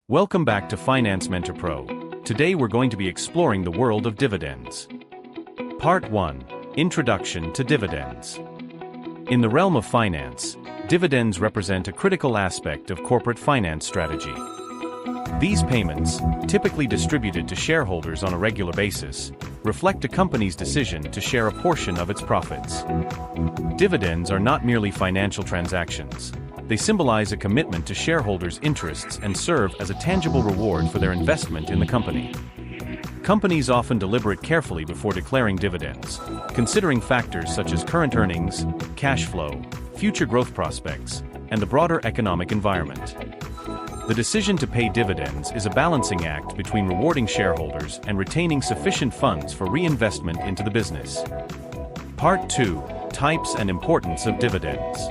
Welcome back to Finance Mentor Pro. Today we're going to be exploring the world of dividends. Part 1. Introduction to dividends. In the realm of finance, dividends represent a critical aspect of corporate finance strategy. These payments, typically distributed to shareholders on a regular basis, reflect a company's decision to share a portion of its profits. Dividends are not merely financial transactions. They symbolize a commitment to shareholders' interests and serve as a tangible reward for their investment in the company. Companies often deliberate carefully before declaring dividends, considering factors such as current earnings, cash flow, future growth prospects, and the broader economic environment. The decision to pay dividends is a balancing act between rewarding shareholders and retaining sufficient funds for reinvestment into the business. Part 2. Types and importance of dividends.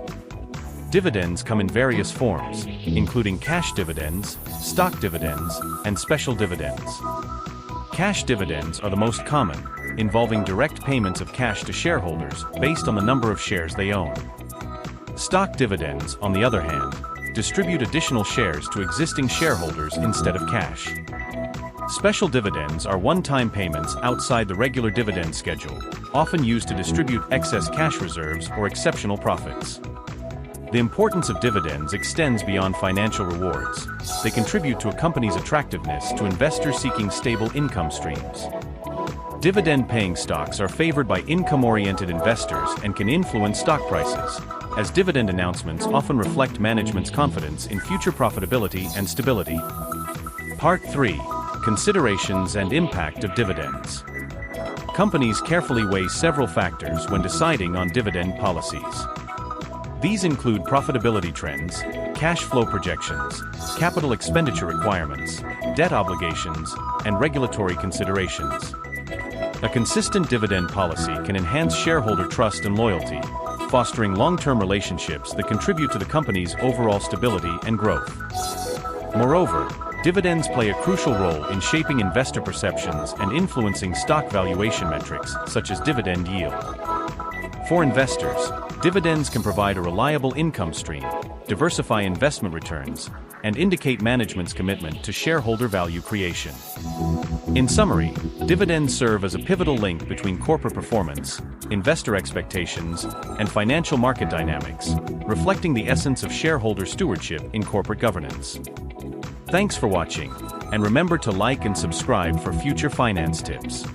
Dividends come in various forms, including cash dividends, stock dividends, and special dividends. Cash dividends are the most common, involving direct payments of cash to shareholders based on the number of shares they own. Stock dividends, on the other hand, distribute additional shares to existing shareholders instead of cash. Special dividends are one-time payments outside the regular dividend schedule, often used to distribute excess cash reserves or exceptional profits. The importance of dividends extends beyond financial rewards. They contribute to a company's attractiveness to investors seeking stable income streams. Dividend-paying stocks are favored by income-oriented investors and can influence stock prices, as dividend announcements often reflect management's confidence in future profitability and stability. Part 3. Considerations and impact of dividends. Companies carefully weigh several factors when deciding on dividend policies. These include profitability trends, cash flow projections, capital expenditure requirements, debt obligations, and regulatory considerations. A consistent dividend policy can enhance shareholder trust and loyalty, fostering long-term relationships that contribute to the company's overall stability and growth. Moreover, dividends play a crucial role in shaping investor perceptions and influencing stock valuation metrics, such as dividend yield. For investors, dividends can provide a reliable income stream, diversify investment returns, and indicate management's commitment to shareholder value creation. In summary, dividends serve as a pivotal link between corporate performance, investor expectations, and financial market dynamics, reflecting the essence of shareholder stewardship in corporate governance. Thanks for watching, and remember to like and subscribe for future finance tips.